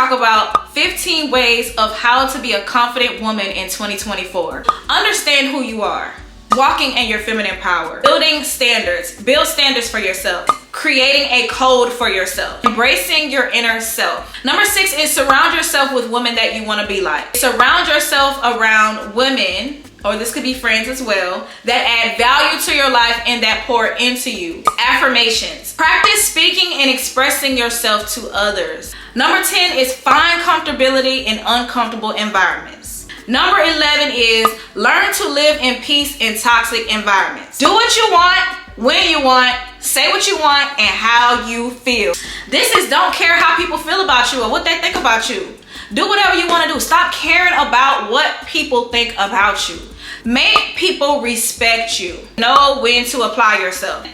talk about 15 ways of how to be a confident woman in 2024. Understand who you are. Walking in your feminine power. Building standards. Build standards for yourself. Creating a code for yourself. Embracing your inner self. Number 6 is surround yourself with women that you want to be like. Surround yourself around women, or this could be friends as well, that add value to your life and that pour into you. Affirmations. Practice speaking and expressing yourself to others. Number 10 is find comfortability in uncomfortable environments. Number 11 is learn to live in peace in toxic environments. Do what you want, when you want, say what you want, and how you feel. This is don't care how people feel about you or what they think about you. Do whatever you want to do. Stop caring about what people think about you. Make people respect you. Know when to apply yourself.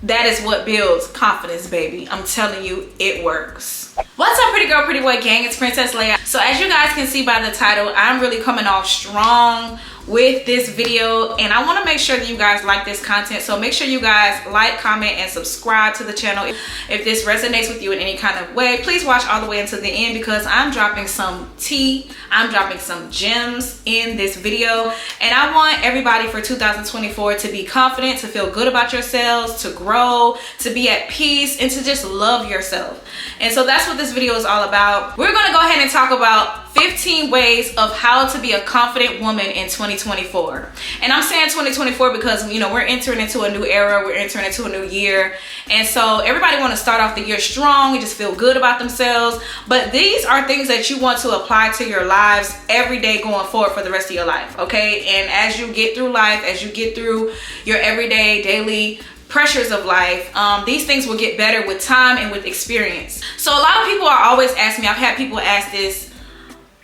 That is what builds confidence, baby. I'm telling you, it works. What's up, pretty girl, pretty boy gang? It's Princess Leia. So as you guys can see by the title, I'm really coming off strong with this video, and I want to make sure that you guys like this content. So make sure you guys like, comment, and subscribe to the channel. If this resonates with you in any kind of way, please watch all the way until the end, because I'm dropping some tea, I'm dropping some gems in this video, and I want everybody for 2024 to be confident, to feel good about yourselves, to grow, to be at peace, and to just love yourself. And so that's what this video is all about. We're going to go ahead and talk about 15 ways of how to be a confident woman in 2024. And I'm saying 2024 because, you know, we're entering into a new era, we're entering into a new year, and so everybody want to start off the year strong and just feel good about themselves. But these are things that you want to apply to your lives every day going forward for the rest of your life, okay? And as you get through life, as you get through your everyday, daily pressures of life, these things will get better with time and with experience. So a lot of people are always asking me, I've had people ask this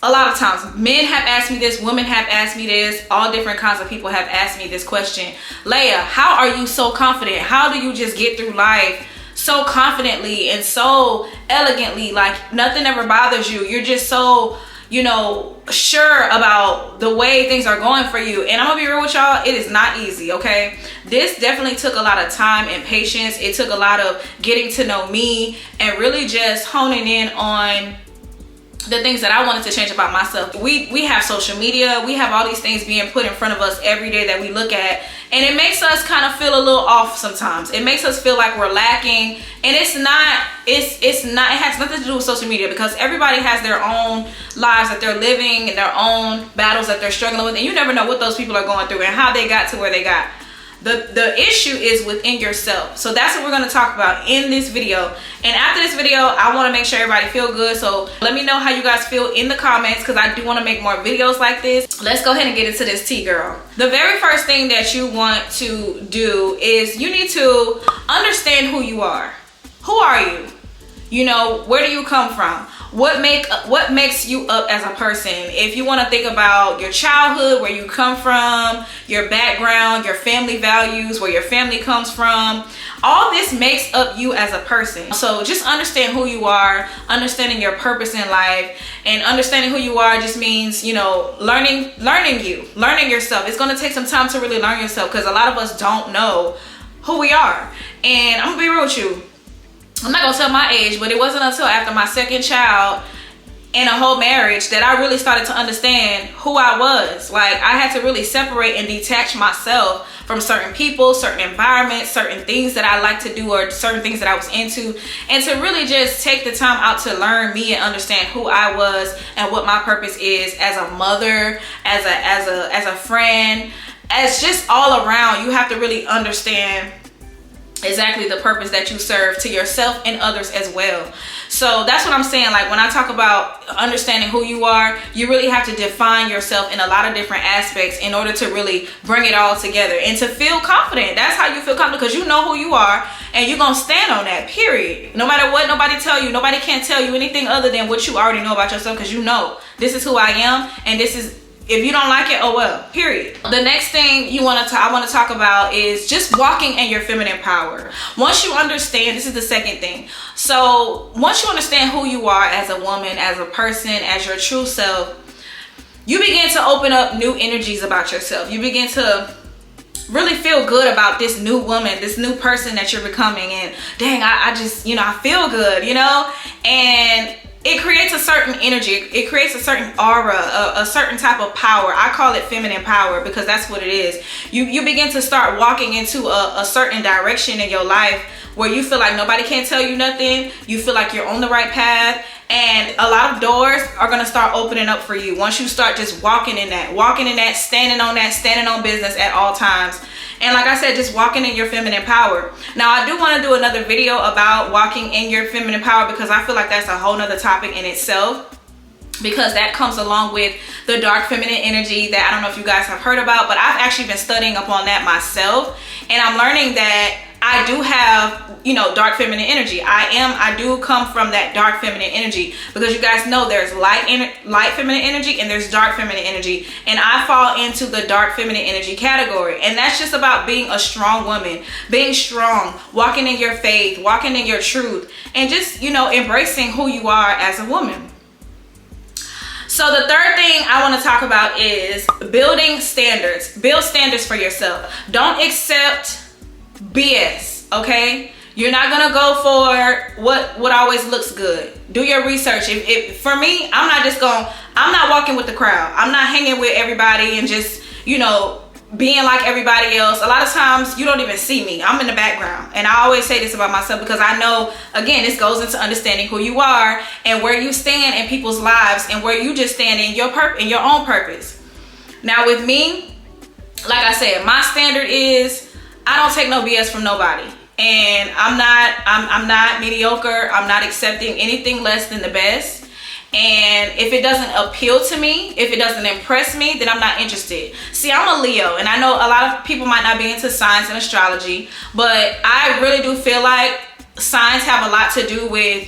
a lot of times. Men have asked me this, women have asked me this, all different kinds of people have asked me this question. Leia, how are you so confident? How do you just get through life so confidently and so elegantly? Like nothing ever bothers you. You're just so, you know, sure about the way things are going for you. And I'm gonna be real with y'all, it is not easy, okay? This definitely took a lot of time and patience. It took a lot of getting to know me and really just honing in on the things that I wanted to change about myself. We have social media, we have all these things being put in front of us every day that we look at, and it makes us kind of feel a little off sometimes. It makes us feel like we're lacking, and it has nothing to do with social media, because everybody has their own lives that they're living and their own battles that they're struggling with, and you never know what those people are going through and how they got to where they got. The issue is within yourself. So that's what we're going to talk about in this video. And after this video, I want to make sure everybody feel good. So let me know how you guys feel in the comments, because I do want to make more videos like this. Let's go ahead and get into this tea, girl. The very first thing that you want to do is you need to understand who you are. Who are you? You know, where do you come from? What makes you up as a person? If you want to think about your childhood, where you come from, your background, your family values, where your family comes from, all this makes up you as a person. So just understand who you are, understanding your purpose in life, and understanding who you are just means, you know, learning yourself. It's going to take some time to really learn yourself, because a lot of us don't know who we are. And I'm gonna be real with you, I'm not gonna tell my age, but it wasn't until after my second child and a whole marriage that I really started to understand who I was. Like, I had to really separate and detach myself from certain people, certain environments, certain things that I like to do, or certain things that I was into, and to really just take the time out to learn me and understand who I was and what my purpose is as a mother, as a friend, as just all around. You have to really understand exactly the purpose that you serve to yourself and others as well. So that's what I'm saying. Like, when I talk about understanding who you are, you really have to define yourself in a lot of different aspects in order to really bring it all together and to feel confident. That's how you feel confident, because you know who you are and you're gonna stand on that, period. No matter what nobody tell you, nobody can't tell you anything other than what you already know about yourself, because you know this is who I am, and this is, if you don't like it, oh well, period. The next thing I want to talk about is just walking in your feminine power. Once you understand, this is the second thing. So once you understand who you are as a woman, as a person, as your true self, you begin to open up new energies about yourself. You begin to really feel good about this new woman, this new person that you're becoming. And dang, I just, you know, I feel good, you know? And it it creates a certain energy. It creates a certain aura, a certain type of power. I call it feminine power because that's what it is. You begin to start walking into a certain direction in your life where you feel like nobody can tell you nothing. You feel like you're on the right path, and a lot of doors are going to start opening up for you once you start just walking in that, standing on business at all times. And like I said, just walking in your feminine power. Now, I do want to do another video about walking in your feminine power because I feel like that's a whole nother topic in itself, because that comes along with the dark feminine energy that I don't know if you guys have heard about, but I've actually been studying up on that myself, and I'm learning that I do have, you know, dark feminine energy. I do come from that dark feminine energy, because you guys know there's light feminine energy and there's dark feminine energy, and I fall into the dark feminine energy category. And that's just about being a strong woman, being strong, walking in your faith, walking in your truth, and just, you know, embracing who you are as a woman. So the third thing I want to talk about is building standards. Build standards for yourself. Don't accept BS, okay? You're not gonna go for what always looks good. Do your research. If for me, I'm not walking with the crowd. I'm not hanging with everybody and just, you know, being like everybody else. A lot of times you don't even see me. I'm in the background. And I always say this about myself because I know, again, this goes into understanding who you are and where you stand in people's lives and where you just stand in your own purpose. Now with me, like I said, my standard is I don't take no BS from nobody. And I'm not mediocre. I'm not accepting anything less than the best. And if it doesn't appeal to me, if it doesn't impress me, then I'm not interested. See, I'm a Leo, and I know a lot of people might not be into science and astrology, but I really do feel like signs have a lot to do with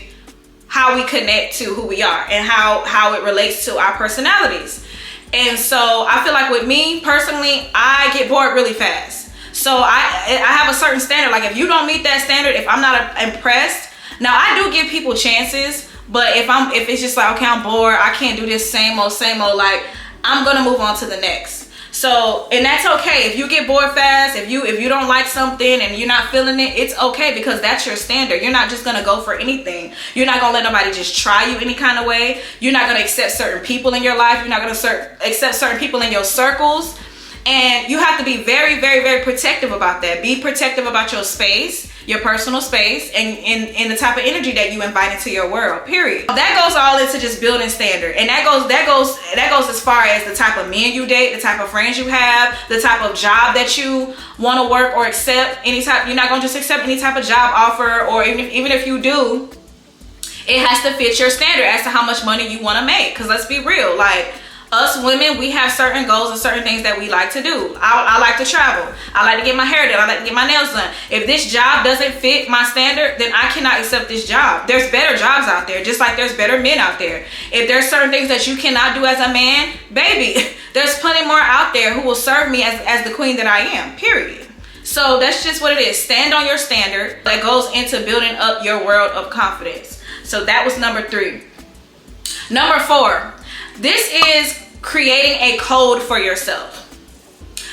how we connect to who we are and how it relates to our personalities. And so I feel like with me personally, I get bored really fast. So I have a certain standard. Like if you don't meet that standard, if I'm not impressed, now I do give people chances. But if it's just like, okay, I'm bored, I can't do this same old, like, I'm gonna move on to the next. So, and that's okay. If you get bored fast, if you don't like something and you're not feeling it, it's okay, because that's your standard. You're not just gonna go for anything. You're not gonna let nobody just try you any kind of way. You're not gonna accept certain people in your life. You're not gonna accept certain people in your circles. And you have to be very, very, very protective about that. Be protective about your space, your personal space, and in the type of energy that you invite into your world, period. That goes all into just building standard. And that goes as far as the type of men you date, the type of friends you have, the type of job that you want to work or accept. You're not going to just accept any type of job offer, or even if you do, it has to fit your standard as to how much money you want to make. Because let's be real, like, us women, we have certain goals and certain things that we like to do. I like to travel. I like to get my hair done. I like to get my nails done. If this job doesn't fit my standard, then I cannot accept this job. There's better jobs out there, just like there's better men out there. If there's certain things that you cannot do as a man, baby, there's plenty more out there who will serve me as the queen that I am, period. So that's just what it is. Stand on your standard. That goes into building up your world of confidence. So that was number 3. Number 4. This is creating a code for yourself.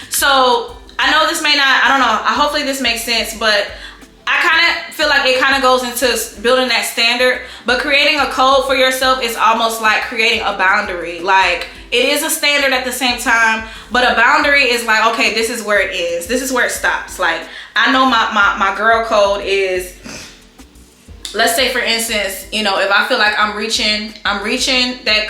So I know this may not, I don't know, hopefully this makes sense, but I kind of feel like it kind of goes into building that standard. But creating a code for yourself is almost like creating a boundary. Like, it is a standard at the same time, but a boundary is like, okay, this is where it is. This is where it stops. Like, I know my girl code is, let's say for instance, you know, if I feel like I'm reaching that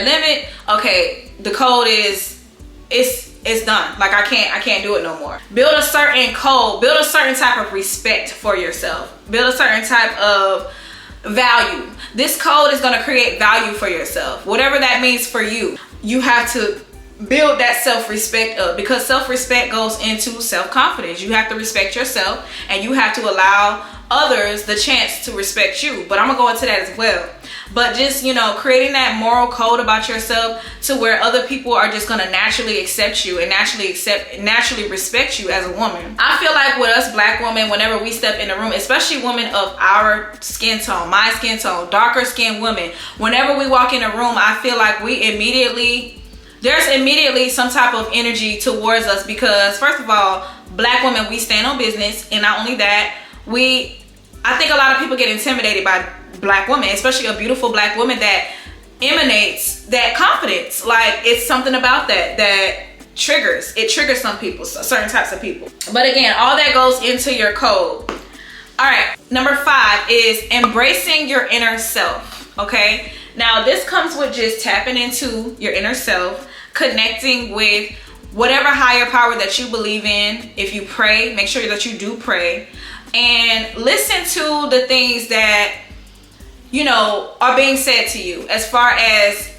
limit, okay, the code is, it's done. Like I can't do it no more. Build a certain code, build a certain type of respect for yourself, build a certain type of value. This code is going to create value for yourself, whatever that means for you. You have to build that self-respect up, because self-respect goes into self-confidence. You have to respect yourself, and you have to allow others the chance to respect you. But I'm gonna go into that as well. But just, you know, creating that moral code about yourself to where other people are just gonna naturally accept you and naturally respect you as a woman. I feel like with us black women, whenever we step in the room, especially women of our skin tone, my skin tone, darker skinned women, whenever we walk in a room, I feel like there's immediately some type of energy towards us, because first of all, black women, we stand on business, and not only that, I think a lot of people get intimidated by black woman, especially a beautiful black woman that emanates that confidence. Like, it's something about that triggers some people, certain types of people. But again, all that goes into your code. All right, number 5 is embracing your inner self. Okay, now this comes with just tapping into your inner self, connecting with whatever higher power that you believe in. If you pray, make sure that you do pray, and listen to the things that, you know, are being said to you. As far as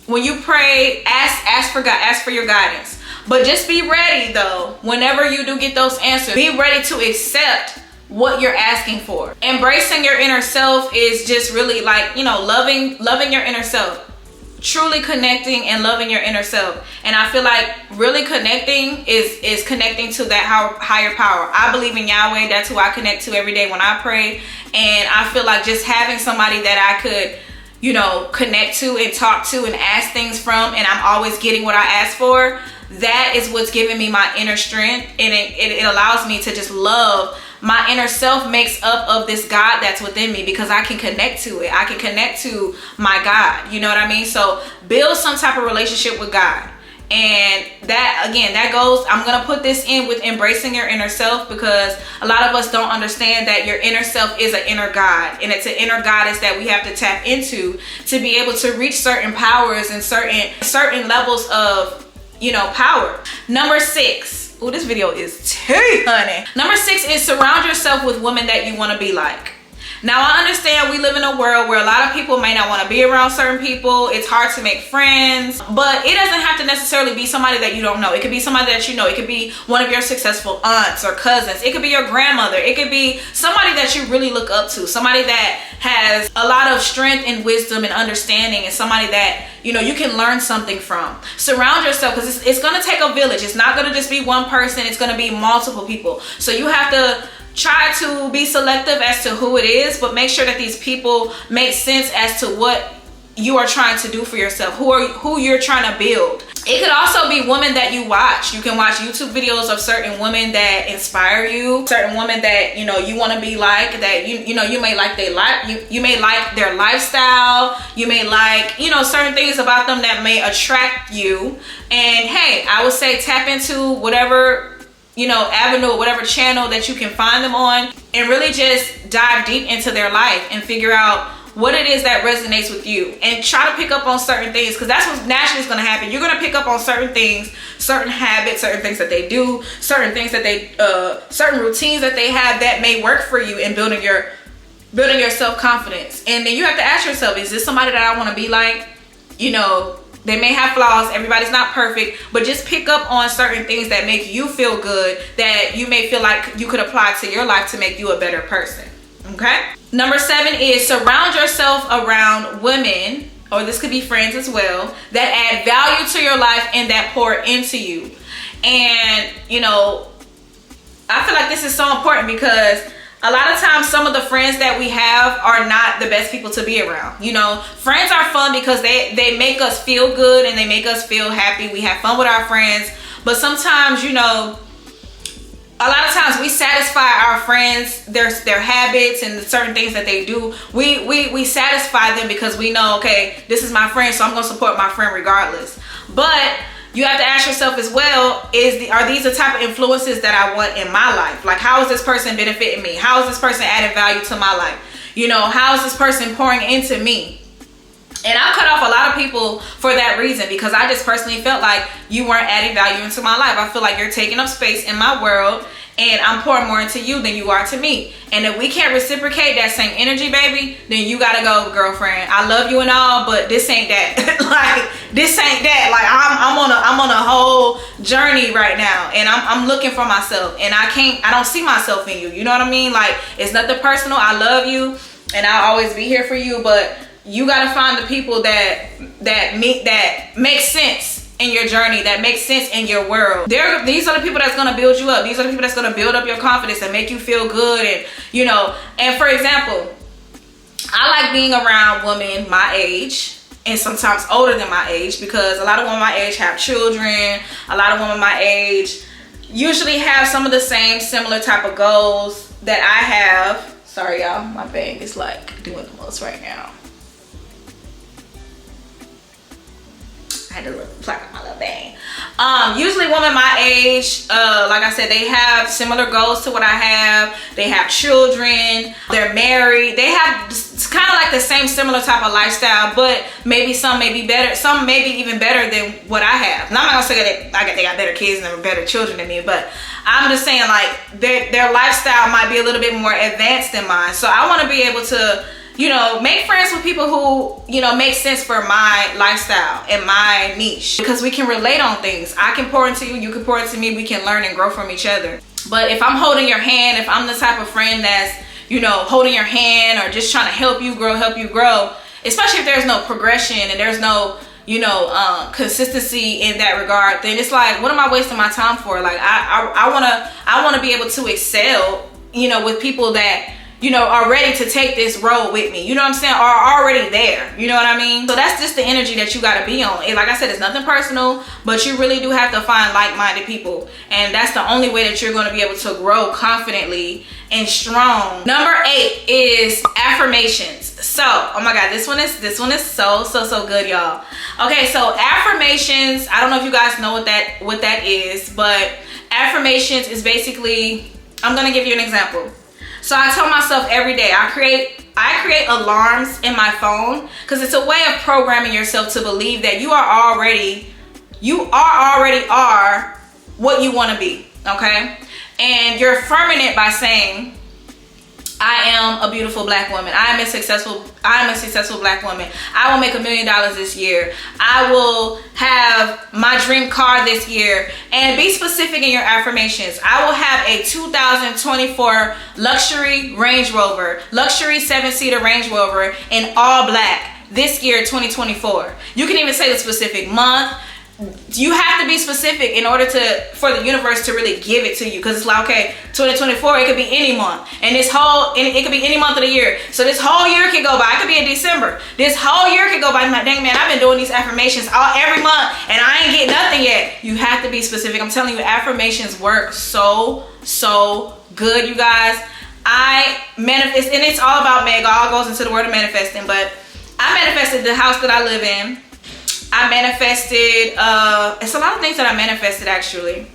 when you pray, ask for God, ask for your guidance. But just be ready though, whenever you do get those answers, be ready to accept what you're asking for. Embracing your inner self is just really like, you know, loving your inner self. Truly connecting and loving your inner self. And I feel like really connecting is connecting to that higher power. I believe in Yahweh. That's who I connect to every day when I pray. And I feel like just having somebody that I could, you know, connect to and talk to and ask things from, and I'm always getting what I ask for, that is what's giving me my inner strength. And it allows me to just love. My inner self makes up of this God that's within me, because I can connect to it. I can connect to my God. You know what I mean? So build some type of relationship with God. And that, again, that goes, I'm going to put this in with embracing your inner self, because a lot of us don't understand that your inner self is an inner God. And it's an inner goddess that we have to tap into to be able to reach certain powers and certain levels of, you know, power. Number 6. Oh, this video is tea, honey. Number 6 is surround yourself with women that you want to be like. Now, I understand we live in a world where a lot of people may not want to be around certain people. It's hard to make friends, but it doesn't have to necessarily be somebody that you don't know. It could be somebody that you know. It could be one of your successful aunts or cousins. It could be your grandmother. It could be somebody that you really look up to, somebody that has a lot of strength and wisdom and understanding, and somebody that, you know, you can learn something from. Surround yourself, because it's going to take a village. It's not going to just be one person. It's going to be multiple people. So you have to try to be selective as to who it is, but make sure that these people make sense as to what you are trying to do for yourself, who you're trying to build. It could also be women that you watch. You can watch YouTube videos of certain women that inspire you, certain women that, you know, you want to be like, that you know, you may like you may like their lifestyle, you may like, you know, certain things about them that may attract you. And hey, I would say tap into whatever, you know, avenue, whatever channel that you can find them on, and really just dive deep into their life and figure out what it is that resonates with you, and try to pick up on certain things, because that's what naturally is going to happen. You're going to pick up on certain things, certain habits, certain things that they do, certain things that they certain routines that they have that may work for you in building your self-confidence. And then you have to ask yourself, is this somebody that I want to be like? You know, they may have flaws, everybody's not perfect, but just pick up on certain things that make you feel good, that you may feel like you could apply to your life to make you a better person. Okay? Number 7 is surround yourself around women, or this could be friends as well, that add value to your life and that pour into you. And, you know, I feel like this is so important, because a lot of times some of the friends that we have are not the best people to be around. You know, friends are fun because they make us feel good and they make us feel happy. We have fun with our friends. But sometimes, you know, a lot of times we satisfy our friends, their habits and certain things that they do. We satisfy them because we know, okay, this is my friend, so I'm going to support my friend regardless. But you have to ask yourself as well, are these the type of influences that I want in my life? Like, how is this person benefiting me? How is this person adding value to my life? You know, how is this person pouring into me? And I cut off a lot of people for that reason, because I just personally felt like you weren't adding value into my life. I feel like you're taking up space in my world, and I'm pouring more into you than you are to me. And if we can't reciprocate that same energy, baby, then you gotta go, girlfriend. I love you and all, but this ain't that. Like, this ain't that. Like, I'm on a whole journey right now, and I'm looking for myself, and I don't see myself in you. You know what I mean? Like, it's nothing personal. I love you, and I'll always be here for you, but you gotta find the people that make sense in your journey, that makes sense in your world. These are the people that's gonna build you up. These are the people that's gonna build up your confidence and make you feel good. And, you know, and for example, I like being around women my age and sometimes older than my age, because a lot of women my age have children. A lot of women my age usually have some of the same similar type of goals that I have. Sorry y'all, my bang is like doing the most right now. I had to pluck out my little bang. Usually women my age, like I said, they have similar goals to what I have. They have children, they're married, they have kind of like the same similar type of lifestyle, but maybe some may be better, some may be even better than what I have. And I'm not gonna say that they got better kids and better children than me, but I'm just saying like their lifestyle might be a little bit more advanced than mine. So I want to be able to, you know, make friends with people who, you know, make sense for my lifestyle and my niche, because we can relate on things. I can pour into you, you can pour into me, we can learn and grow from each other. But if I'm holding your hand, if I'm the type of friend that's, you know, holding your hand or just trying to help you grow, especially if there's no progression and there's no, you know, consistency in that regard, then it's like, what am I wasting my time for? Like I want to be able to excel, you know, with people that, you know, are ready to take this road with me, you know what I'm saying, are already there, you know what I mean? So that's just the energy that you got to be on. And like I said, it's nothing personal, but you really do have to find like-minded people, and that's the only way that you're going to be able to grow confidently and strong. Number 8 is affirmations. So, oh my god, this one is so good, y'all. Okay, so affirmations, I don't know if you guys know what that is, but affirmations is basically, I'm going to give you an example. So I tell myself every day, I create alarms in my phone, because it's a way of programming yourself to believe that you already are what you want to be, okay? And you're affirming it by saying, I am a beautiful black woman. I am a successful black woman. I will make $1 million this year. I will have my dream car this year. And be specific in your affirmations. I will have a 2024 luxury Range Rover, luxury 7-seater Range Rover in all black this year, 2024. You can even say the specific month. You have to be specific in order for the universe to really give it to you, because it's like, okay, 2024, it could be any month, and it could be any month of the year. So this whole year could go by. It could be in December. This whole year could go by. My dang man, I've been doing these affirmations every month, and I ain't getting nothing yet. You have to be specific. I'm telling you, affirmations work so good, you guys. I manifest, and it's all about it all goes into the word of manifesting. But I manifested the house that I live in. I manifested, it's a lot of things that I manifested actually.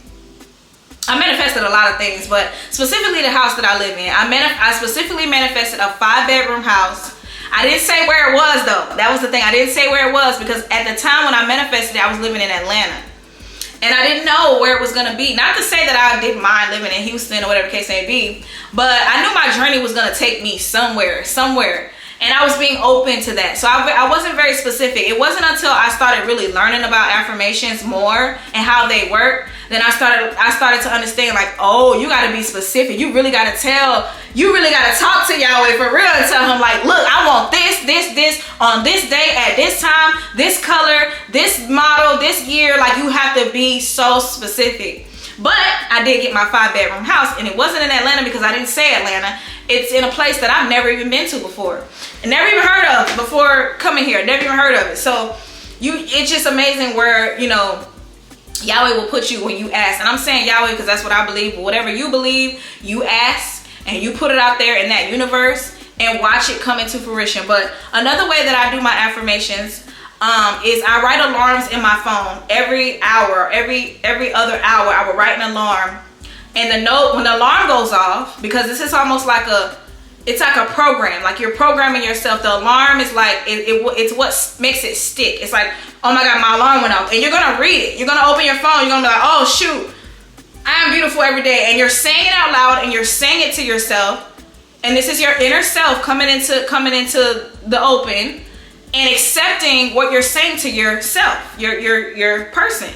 I manifested a lot of things, but specifically the house that I live in. I specifically manifested a 5-bedroom house. I didn't say where it was though. That was the thing. I didn't say where it was, because at the time when I manifested it, I was living in Atlanta. And I didn't know where it was going to be. Not to say that I didn't mind living in Houston or whatever the case may be, but I knew my journey was going to take me somewhere. And I was being open to that. So I wasn't very specific. It wasn't until I started really learning about affirmations more and how they work, then I started to understand, like, oh, you got to be specific. You really got to talk to Yahweh for real and tell him, like, look, I want this on this day at this time, this color, this model, this year. Like, you have to be so specific. But I did get my 5-bedroom house, and it wasn't in Atlanta, because I didn't say Atlanta. It's in a place that I've never even been to before, and never even heard of before coming here. Never even heard of it. So it's just amazing where, you know, Yahweh will put you when you ask. And I'm saying Yahweh because that's what I believe. But whatever you believe, you ask and you put it out there in that universe and watch it come into fruition. But another way that I do my affirmations is I write alarms in my phone every hour, every other hour. I will write an alarm. And the note, when the alarm goes off, because this is almost like it's like a program, like you're programming yourself. The alarm is like, it's what makes it stick. It's like, oh my God, my alarm went off. And you're going to read it. You're going to open your phone. You're going to be like, oh shoot, I am beautiful every day. And you're saying it out loud, and you're saying it to yourself. And this is your inner self coming into the open and accepting what you're saying to yourself, your person.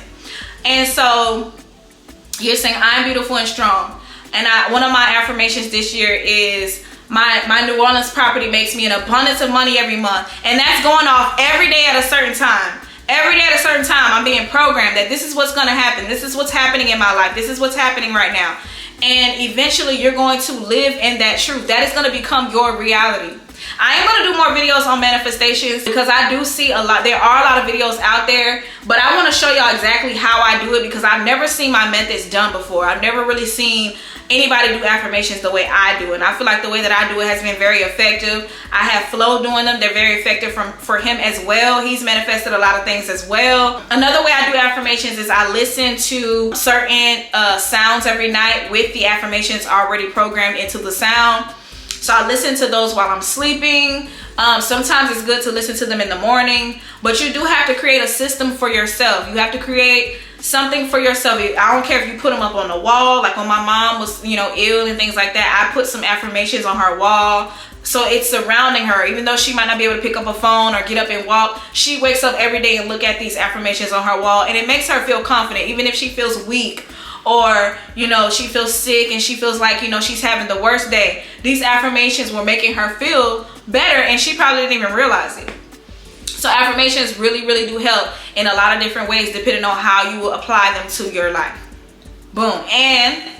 And so you're saying, I'm beautiful and strong. And one of my affirmations this year is my New Orleans property makes me an abundance of money every month. And that's going off every day at a certain time. Every day at a certain time, I'm being programmed that this is what's going to happen. This is what's happening in my life. This is what's happening right now. And eventually you're going to live in that truth. That is going to become your reality. I am going to do more videos on manifestations, because I do see a lot. There are a lot of videos out there, but I want to show y'all exactly how I do it, because I've never seen my methods done before. I've never really seen anybody do affirmations the way I do. And I feel like the way that I do it has been very effective. I have Flo doing them. They're very effective for him as well. He's manifested a lot of things as well. Another way I do affirmations is I listen to certain sounds every night with the affirmations already programmed into the sound. So I listen to those while I'm sleeping. Sometimes it's good to listen to them in the morning, but you do have to create a system for yourself. You have to create something for yourself. I don't care if you put them up on the wall, like when my mom was, ill and things like that. I put some affirmations on her wall. So it's surrounding her. Even though she might not be able to pick up a phone or get up and walk, she wakes up every day and look at these affirmations on her wall, and it makes her feel confident, even if she feels weak or she feels sick and she feels like she's having the worst day. These affirmations were making her feel better, and she probably didn't even realize it. So affirmations really, really do help in a lot of different ways depending on how you apply them to your life. Boom. And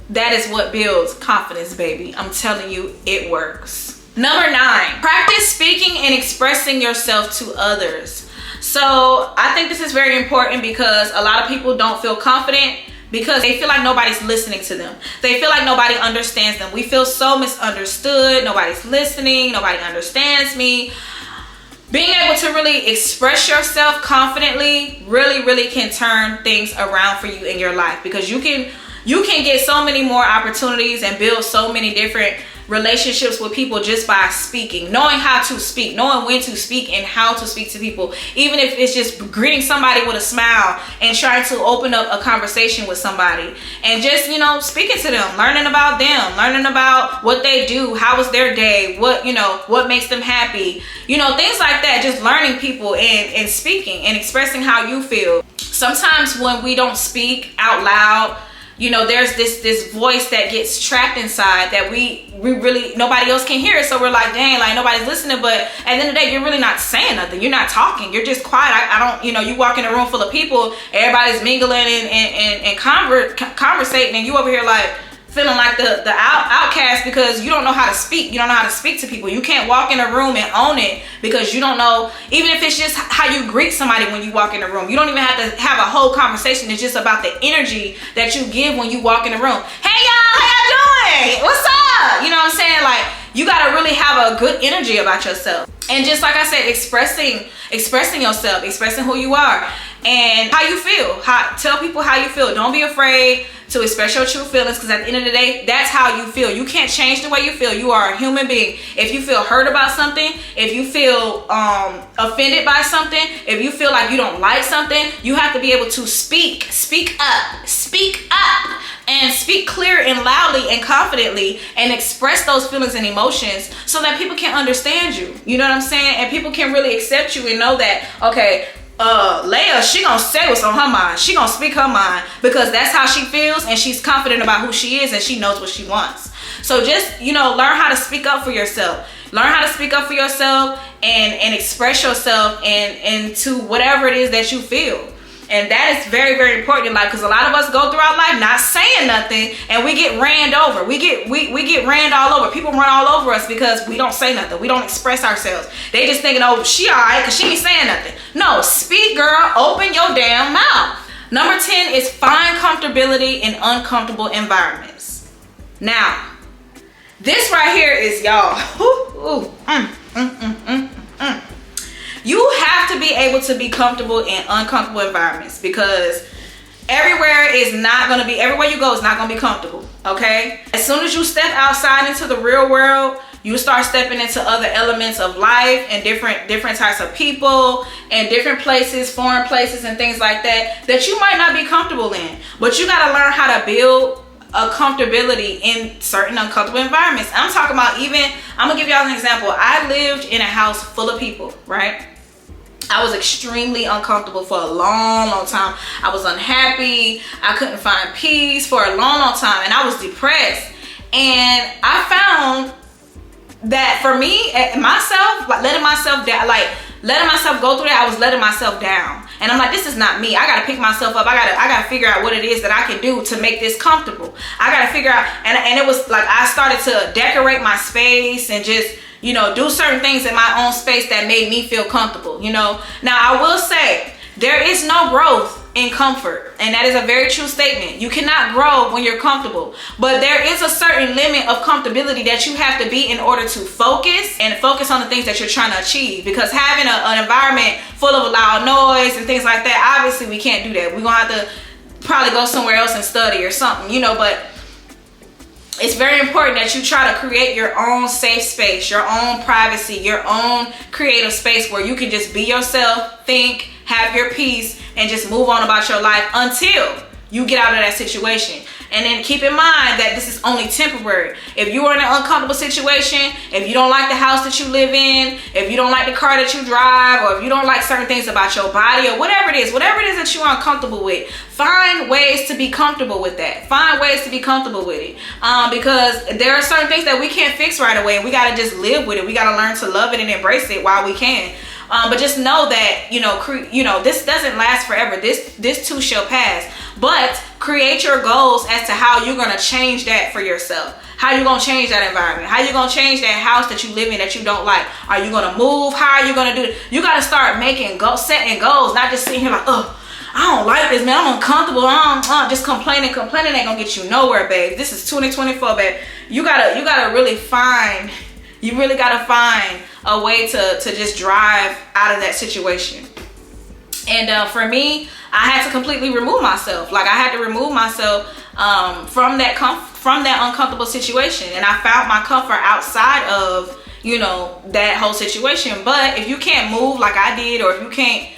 that is what builds confidence, baby. I'm telling you, it works. Number 9, practice speaking and expressing yourself to others. So I think this is very important because a lot of people don't feel confident because they feel like nobody's listening to them. They feel like nobody understands them. We feel so misunderstood. Nobody's listening. Nobody understands me. Being able to really express yourself confidently really, really can turn things around for you in your life, because you can get so many more opportunities and build so many different relationships with people just by speaking, knowing how to speak, knowing when to speak and how to speak to people, even if it's just greeting somebody with a smile and trying to open up a conversation with somebody and just speaking to them, learning about them, learning about what they do, how was their day, what makes them happy, things like that. Just learning people and speaking and expressing how you feel. Sometimes when we don't speak out loud, there's this voice that gets trapped inside that we really, nobody else can hear it. So we're like, dang, like nobody's listening. But at the end of the day, you're really not saying nothing. You're not talking. You're just quiet. I don't, you walk in a room full of people, everybody's mingling and conversating, and you over here like feeling like the outcast because you don't know how to speak. You don't know how to speak to people. You can't walk in a room and own it because you don't know, even if it's just how you greet somebody when you walk in a room. You don't even have to have a whole conversation. It's just about the energy that you give when you walk in the room. Hey y'all, how y'all doing? What's up? You know what I'm saying? Like, you gotta really have a good energy about yourself. And just like I said, expressing yourself, expressing who you are and how you feel. Tell people how you feel. Don't be afraid to express your true feelings, because at the end of the day, that's how you feel. You can't change the way you feel. You are a human being. If you feel hurt about something, if you feel offended by something, if you feel like you don't like something, you have to be able to speak up, and speak clear and loudly and confidently and express those feelings and emotions so that people can understand you. You know what I'm saying? And people can really accept you and know that, okay, Leia, she gonna say what's on her mind. She gonna speak her mind because that's how she feels, and she's confident about who she is, and she knows what she wants. So just, learn how to speak up for yourself. Learn how to speak up for yourself and express yourself and to whatever it is that you feel. And that is very, very important in life, because a lot of us go throughout life not saying nothing, and we get ran over. We get ran all over. People run all over us because we don't say nothing. We don't express ourselves. They just thinking, oh, she all right because she ain't saying nothing. No, speak, girl. Open your damn mouth. Number 10 is find comfortability in uncomfortable environments. Now, this right here is y'all. You have to be able to be comfortable in uncomfortable environments, because everywhere you go is not going to be comfortable, okay? As soon as you step outside into the real world, you start stepping into other elements of life and different types of people and different places, foreign places and things like that you might not be comfortable in. But you got to learn how to build a comfortability in certain uncomfortable environments. I'm talking about, I'm gonna give y'all an example. I lived in a house full of people, right? I was extremely uncomfortable for a long, long time. I was unhappy. I couldn't find peace for a long, long time, and I was depressed. And I found that for me, myself, like letting myself go through that, I was letting myself down. And I'm like, this is not me. I gotta pick myself up. I gotta figure out what it is that I can do to make this comfortable. I gotta figure out, and it was like I started to decorate my space and just, do certain things in my own space that made me feel comfortable, Now, I will say, there is no growth in comfort. And that is a very true statement. You cannot grow when you're comfortable. But there is a certain limit of comfortability that you have to be in order to focus on the things that you're trying to achieve. Because having an environment full of loud noise and things like that, obviously we can't do that. We're going to have to probably go somewhere else and study or something, you know, but it's very important that you try to create your own safe space, your own privacy, your own creative space where you can just be yourself, think, have your peace, and just move on about your life until you get out of that situation. And then keep in mind that this is only temporary. If you are in an uncomfortable situation, if you don't like the house that you live in, if you don't like the car that you drive, or if you don't like certain things about your body, or whatever it is that you're uncomfortable with, find ways to be comfortable with that. Find ways to be comfortable with it. Because there are certain things that we can't fix right away. We got to just live with it. We got to learn to love it and embrace it while we can. But just know that, this doesn't last forever. This too shall pass. But create your goals as to how you're going to change that for yourself. How you going to change that environment? How you going to change that house that you live in that you don't like? Are you going to move? How are you going to do it? You got to start setting goals, not just sitting here like, oh, I don't like this, man. I'm uncomfortable. Just complaining ain't going to get you nowhere, babe. This is 2024, babe. You got to really find a way to just drive out of that situation. And for me, I had to completely remove myself. Like, I had to remove myself from that uncomfortable situation. And I found my comfort outside of, that whole situation. But if you can't move like I did, or if you can't,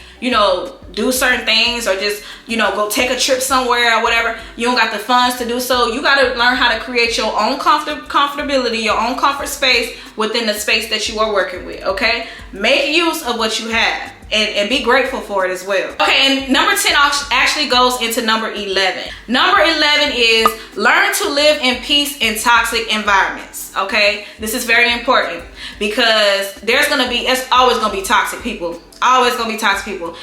do certain things, or just, go take a trip somewhere or whatever, you don't got the funds to do so, you got to learn how to create your own comfortability, your own comfort space within the space that you are working with, okay? Make use of what you have. And be grateful for it as well. Okay, and number 10 actually goes into number 11. Number 11 is learn to live in peace in toxic environments. Okay, this is very important because it's always gonna be toxic people. Always gonna be toxic people.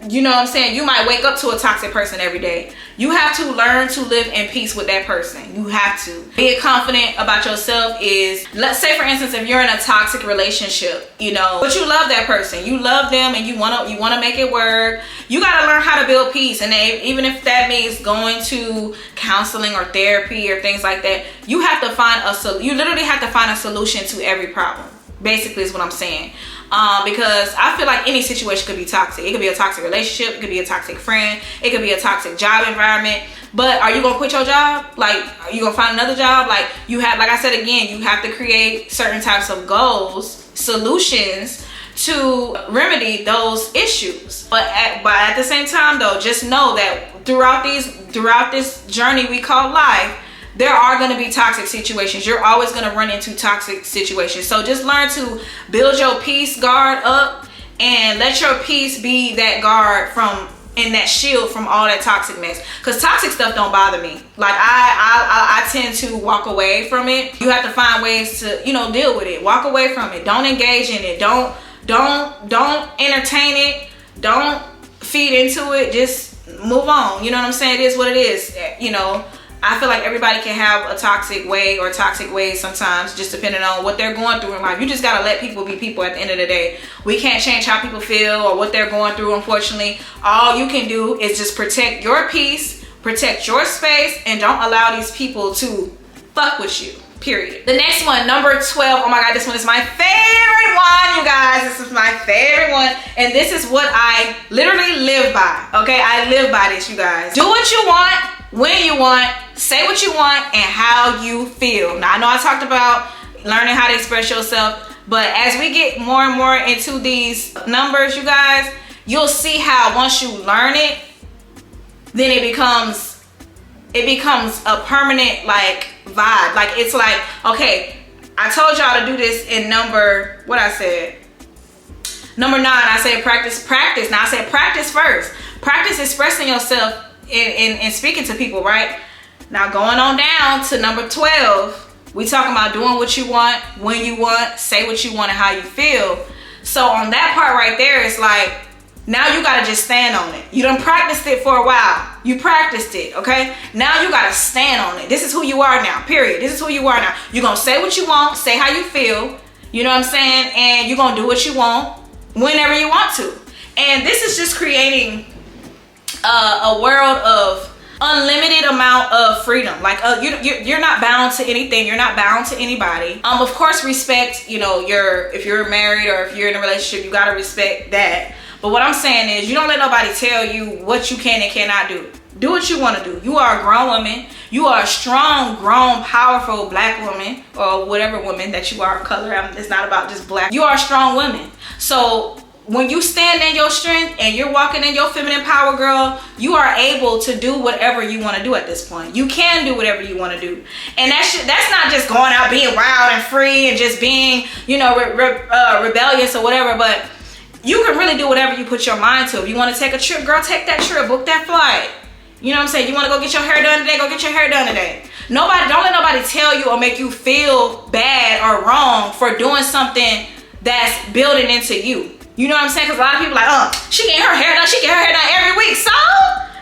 You might wake up to a toxic person every day. You have to learn to live in peace with that person. You have to. Being confident about yourself is, let's say for instance, if you're in a toxic relationship, but you love that person, you love them, and you wanna make it work. You gotta learn how to build peace, and even if that means going to counseling or therapy or things like that, you literally have to find a solution to every problem. Basically, is what I'm saying. Because I feel like any situation could be toxic. It could be a toxic relationship. It could be a toxic friend. It could be a toxic job environment. But are you going to quit your job? Like, are you going to find another job? Like I said again, you have to create certain types of goals, solutions to remedy those issues. But at the same time, though, just know that throughout this journey we call life, there are going to be toxic situations. You're always going to run into toxic situations. So just learn to build your peace guard up and let your peace be that guard and that shield from all that toxicness. Because toxic stuff don't bother me. Like, I tend to walk away from it. You have to find ways to, deal with it. Walk away from it. Don't engage in it. Don't entertain it. Don't feed into it. Just move on. You know what I'm saying? It is what it is. I feel like everybody can have a toxic way or toxic ways sometimes, just depending on what they're going through in life. You just got to let people be people at the end of the day. We can't change how people feel or what they're going through, unfortunately. All you can do is just protect your peace, protect your space, and don't allow these people to fuck with you, period. The next one, number 12. Oh my God, this one is my favorite one, you guys. This is my favorite one. And this is what I literally live by, okay? I live by this, you guys. Do what you want, when you want, say what you want, and how you feel. Now, I know I talked about learning how to express yourself, but as we get more and more into these numbers, you guys, you'll see how once you learn it, then it becomes a permanent, like, vibe. Like, it's like, okay, I told y'all to do this in number 9. I said practice. Now I said practice first. Practice expressing yourself in speaking to people, right? Now going on down to number 12, we talking about doing what you want, when you want, say what you want, and how you feel. So on that part right there, it's like, now you gotta just stand on it. You done practiced it for a while. You practiced it, okay? Now you gotta stand on it. This is who you are now, period. This is who you are now. You're gonna say what you want, say how you feel, you know what I'm saying? And you're gonna do what you want whenever you want to. And this is just creating a world of unlimited amount of freedom. Like you're not bound to anything. You're not bound to anybody. Of course, respect, you know, if you're married or if you're in a relationship, you got to respect that. But what I'm saying is, you don't let nobody tell you what you can and cannot do. Do what you want to do. You are a grown woman. You are a strong, grown, powerful black woman, or whatever woman that you are of color. It's not about just black. You are a strong woman. So when you stand in your strength and you're walking in your feminine power, girl, you are able to do whatever you want to do at this point. You can do whatever you want to do. And that's not just going out being wild and free and just being, you know, rebellious or whatever, but you can really do whatever you put your mind to. If you want to take a trip, girl, take that trip. Book that flight. You know what I'm saying? You want to go get your hair done today? Go get your hair done today. Don't let nobody tell you or make you feel bad or wrong for doing something that's building into you. You know what I'm saying? Because a lot of people are like, she getting her hair done. She get her hair done every week. So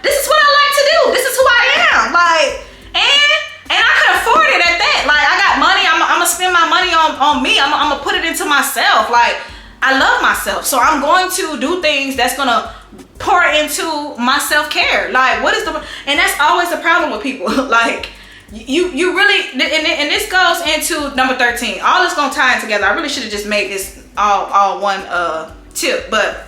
this is what I like to do. This is who I am. Like, and I can afford it at that. Like, I got money. I'm gonna spend my money on me. I'm gonna put it into myself. Like, I love myself, so I'm going to do things that's gonna pour into my self-care. Like, and that's always the problem with people. Like, you really, and this goes into number 13. All this gonna tie in together. I really should have just made this all one tip, but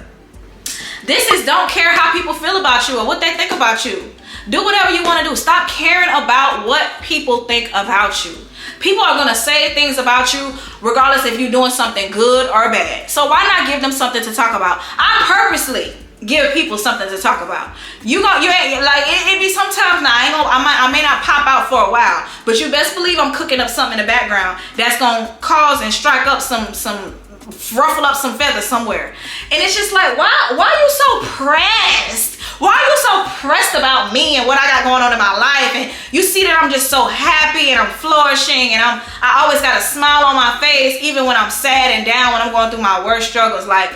this is, don't care how people feel about you or what they think about you. Do whatever you want to do. Stop caring about what people think about you. People are going to say things about you regardless if you're doing something good or bad. So why not give them something to talk about? I purposely give people something to talk about. You ain't like it be sometimes. Now I may not pop out for a while, but you best believe I'm cooking up something in the background that's going to cause and strike up some ruffle up some feathers somewhere. And it's just like, why are you so pressed? Why are you so pressed about me and what I got going on in my life? And you see that I'm just so happy and I'm flourishing and I always got a smile on my face even when I'm sad and down, when I'm going through my worst struggles. Like,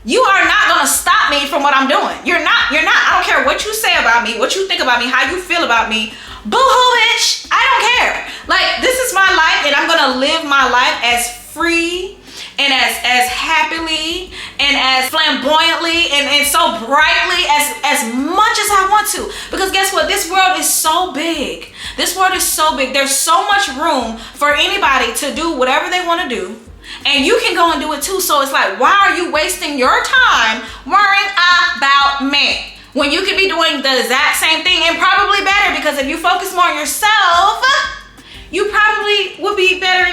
you are not gonna stop me from what I'm doing. You're not. I don't care what you say about me, what you think about me, how you feel about me. Boo-hoo, bitch. I don't care. Like, this is my life and I'm gonna live my life as free and as happily and as flamboyantly and so brightly as much as I want to. Because guess what? This world is so big. This world is so big. There's so much room for anybody to do whatever they want to do. And you can go and do it too. So it's like, why are you wasting your time worrying about me when you could be doing the exact same thing and probably better? Because if you focus more on yourself, you probably would be better,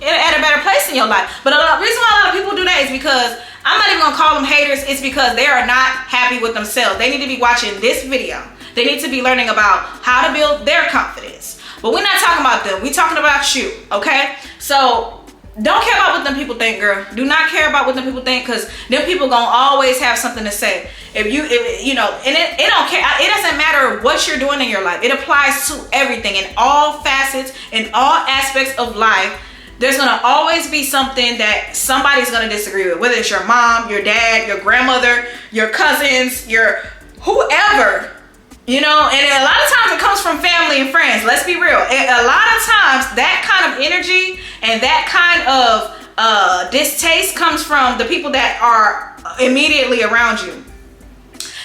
at a better place in your life. But the reason why a lot of people do that is because, I'm not even gonna call them haters, it's because they are not happy with themselves. They need to be watching this video. They need to be learning about how to build their confidence. But we're not talking about them, we're talking about you, okay? So don't care about what them people think, girl. Do not care about what them people think, because them people gonna always have something to say. And it don't care. It doesn't matter what you're doing in your life. It applies to everything, in all facets, in all aspects of life. There's gonna always be something that somebody's gonna disagree with, whether it's your mom, your dad, your grandmother, your cousins, your whoever. And a lot of times it comes from family and friends. Let's be real. A lot of times that kind of energy and that kind of distaste comes from the people that are immediately around you.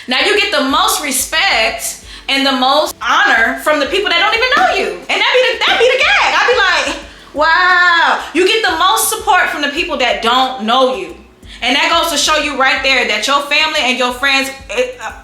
Now you get the most respect and the most honor from the people that don't even know you. And that'd be the gag. I'd be like, wow. You get the most support from the people that don't know you. And that goes to show you right there that your family and your friends,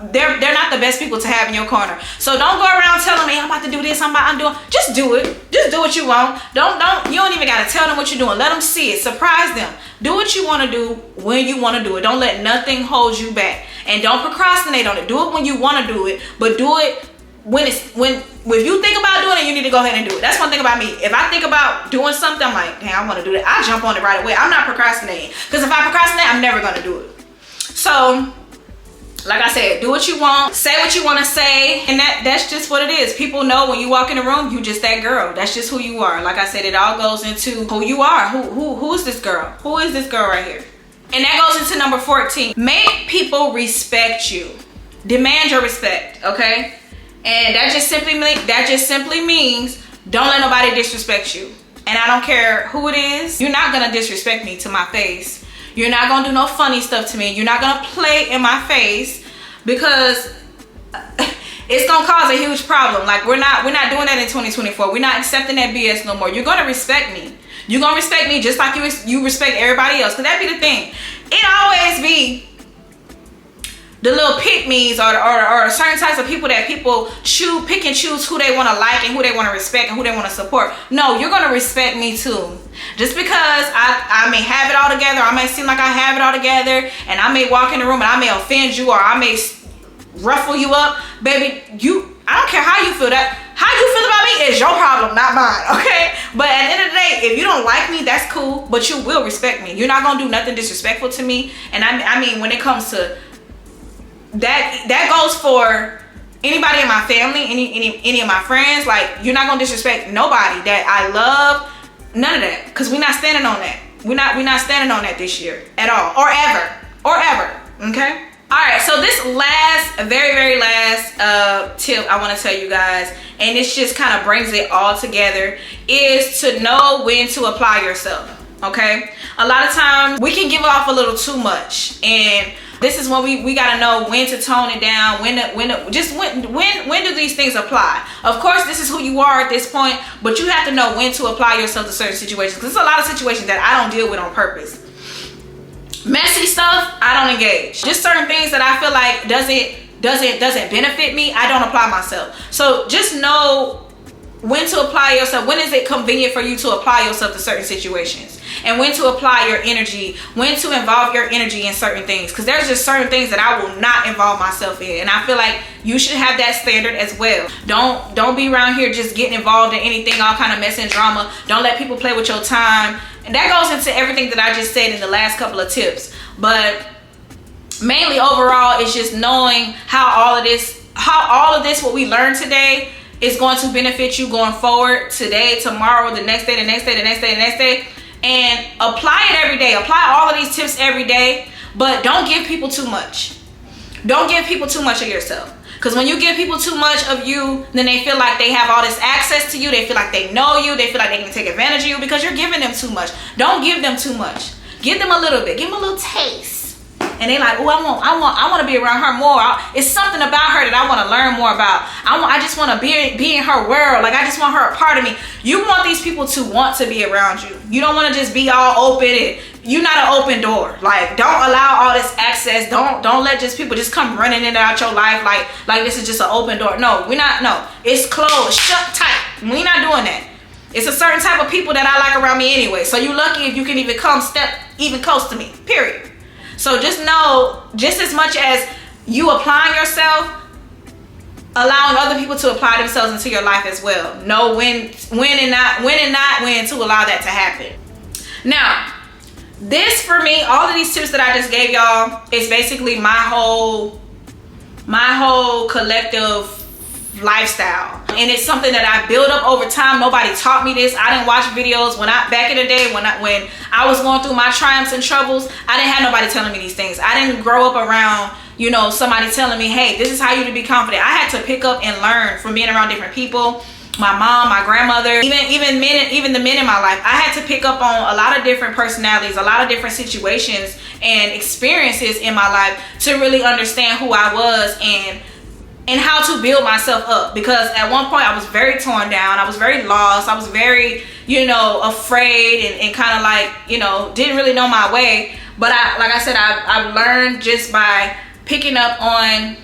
they're not the best people to have in your corner. So don't go around telling me, I'm about to do this, I'm doing. Just do it. Just do what you want. You don't even got to tell them what you're doing. Let them see it. Surprise them. Do what you want to do when you want to do it. Don't let nothing hold you back. And don't procrastinate on it. Do it when you want to do it, but do it if you think about doing it, you need to go ahead and do it. That's one thing about me. If I think about doing something, I'm like, damn, I want to do that. I jump on it right away. I'm not procrastinating, because if I procrastinate, I'm never going to do it. So, like I said, do what you want, say what you want to say, and that's just what it is. People know when you walk in the room, you just that girl. That's just who you are. Like I said, it all goes into who you are. Who is this girl? Who is this girl right here? And that goes into number 14. Make people respect you. Demand your respect, okay? And that just simply means don't let nobody disrespect you. And I don't care who it is. You're not gonna disrespect me to my face. You're not gonna do no funny stuff to me. You're not gonna play in my face, because it's gonna cause a huge problem. Like we're not doing that in 2024. We're not accepting that BS no more. You're gonna respect me. You're gonna respect me just like you respect everybody else. Cause that be the thing. It always be the little pick-me's or certain types of people that people pick and choose who they want to like and who they want to respect and who they want to support. No, you're gonna respect me too. Just because I may have it all together, I may seem like I have it all together, and I may walk in the room and I may offend you or I may ruffle you up, baby. I don't care how you feel. That how you feel about me is your problem, not mine. Okay. But at the end of the day, if you don't like me, that's cool. But you will respect me. You're not gonna do nothing disrespectful to me. And I mean, when it comes to that goes for anybody in my family, any of my friends. Like, you're not gonna disrespect nobody that I love. None of that, because we're not standing on that. We're not standing on that this year at all, or ever. Okay. All right. So this very last tip I want to tell you guys, and this just kind of brings it all together, is to know when to apply yourself. Okay. A lot of times we can give off a little too much, and this is when we gotta know when to tone it down, when do these things apply. Of course, this is who you are at this point, but you have to know when to apply yourself to certain situations, because there's a lot of situations that I don't deal with on purpose. Messy stuff, I don't engage. Just certain things that I feel like doesn't benefit me, I don't apply myself. So just know when to apply yourself. When is it convenient for you to apply yourself to certain situations, and when to apply your energy, when to involve your energy in certain things, because there's just certain things that I will not involve myself in, and I feel like you should have that standard as well. Don't be around here just getting involved in anything, all kind of mess and drama. Don't let people play with your time, and that goes into everything that I just said in the last couple of tips. But mainly overall, it's just knowing how all of this what we learned today is going to benefit you going forward, today, tomorrow, the next day, the next day, the next day, the next day. And apply it every day. Apply all of these tips every day, but don't give people too much. Don't give people too much of yourself. Because when you give people too much of you, then they feel like they have all this access to you. They feel like they know you. They feel like they can take advantage of you because you're giving them too much. Don't give them too much. Give them a little bit. Give them a little taste. And they like, oh, I want to be around her more. It's something about her that I want to learn more about. I just want to be in her world. Like, I just want her a part of me. You want these people to want to be around you. You don't want to just be all open and you're not an open door. Like, don't allow all this access. Don't let just people just come running in and out your life like this is just an open door. No, we're not. No, it's closed, shut tight. We're not doing that. It's a certain type of people that I like around me anyway. So you're lucky if you can even step even close to me, period. So just know, just as much as you applying yourself, allowing other people to apply themselves into your life as well. Know when and not when to allow that to happen. Now, this for me, all of these tips that I just gave y'all is basically my whole collective lifestyle, and it's something that I built up over time. Nobody taught me this. I didn't watch videos back in the day when I was going through my triumphs and troubles. I didn't have nobody telling me these things. I didn't grow up around somebody telling me, hey, this is how you to be confident. I had to pick up and learn from being around different people. My mom, my grandmother, even the men in my life. I had to pick up on a lot of different personalities, a lot of different situations and experiences in my life to really understand who I was and how to build myself up. Because at one point I was very torn down. I was very lost. I was very, afraid and kind of like, didn't really know my way. But I've learned just by picking up on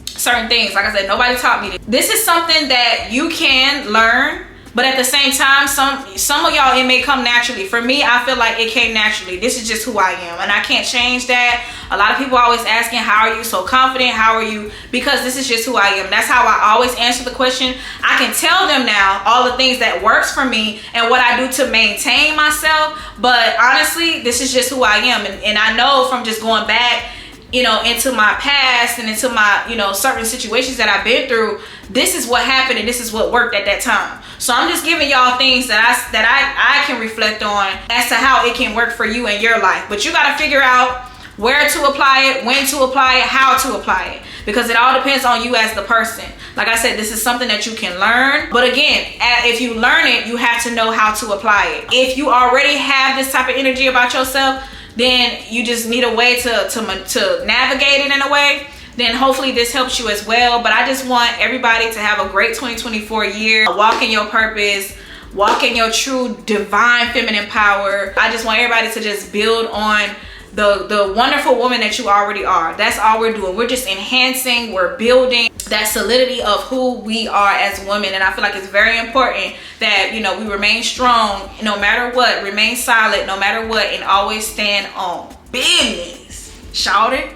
certain things. Like I said, nobody taught me this. This is something that you can learn, but at the same time, some of y'all, it may come naturally. For me, I feel like it came naturally. This is just who I am, and I can't change that. A lot of people are always asking, how are you so confident? How are you? Because this is just who I am. That's how I always answer the question. I can tell them now all the things that works for me and what I do to maintain myself. But honestly, this is just who I am. And I know from just going back, into my past and into my, certain situations that I've been through, this is what happened and this is what worked at that time. So I'm just giving y'all things that I can reflect on as to how it can work for you in your life. But you got to figure out where to apply it, when to apply it, how to apply it, because it all depends on you as the person. Like I said, this is something that you can learn. But again, if you learn it, you have to know how to apply it. If you already have this type of energy about yourself, then you just need a way to navigate it in a way. then hopefully this helps you as well. But I just want everybody to have a great 2024 year. Walk in your purpose, walk in your true divine feminine power. I just want everybody to just build on the wonderful woman that you already are. That's all we're doing. We're just enhancing, we're building that solidity of who we are as women. And I feel like it's very important that, you know, we remain strong no matter what, remain solid no matter what, and always stand on business. Shout it.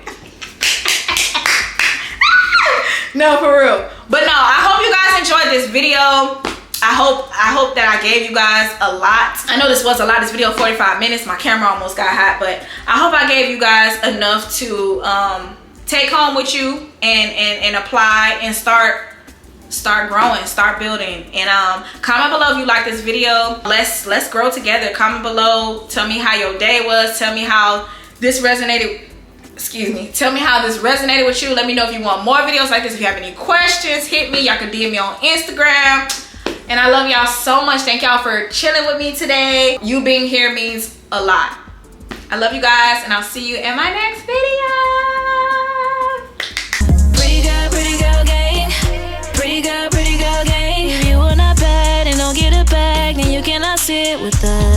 No, for real. But no, I hope you guys enjoyed this video. I hope that I gave you guys a lot. I know this was a lot. This video 45 minutes. My camera almost got hot, but I hope I gave you guys enough to take home with you and apply and start growing, start building. And comment below if you like this video. Let's grow together. Comment below. Tell me how your day was. Tell me how this resonated. Excuse me. Tell me how this resonated with you. Let me know if you want more videos like this. If you have any questions, hit me. Y'all can DM me on Instagram. And I love y'all so much. Thank y'all for chilling with me today. You being here means a lot. I love you guys, and I'll see you in my next video. Pretty girl gang. Pretty girl gang. If you are not bad and don't get it back, then you cannot sit with us.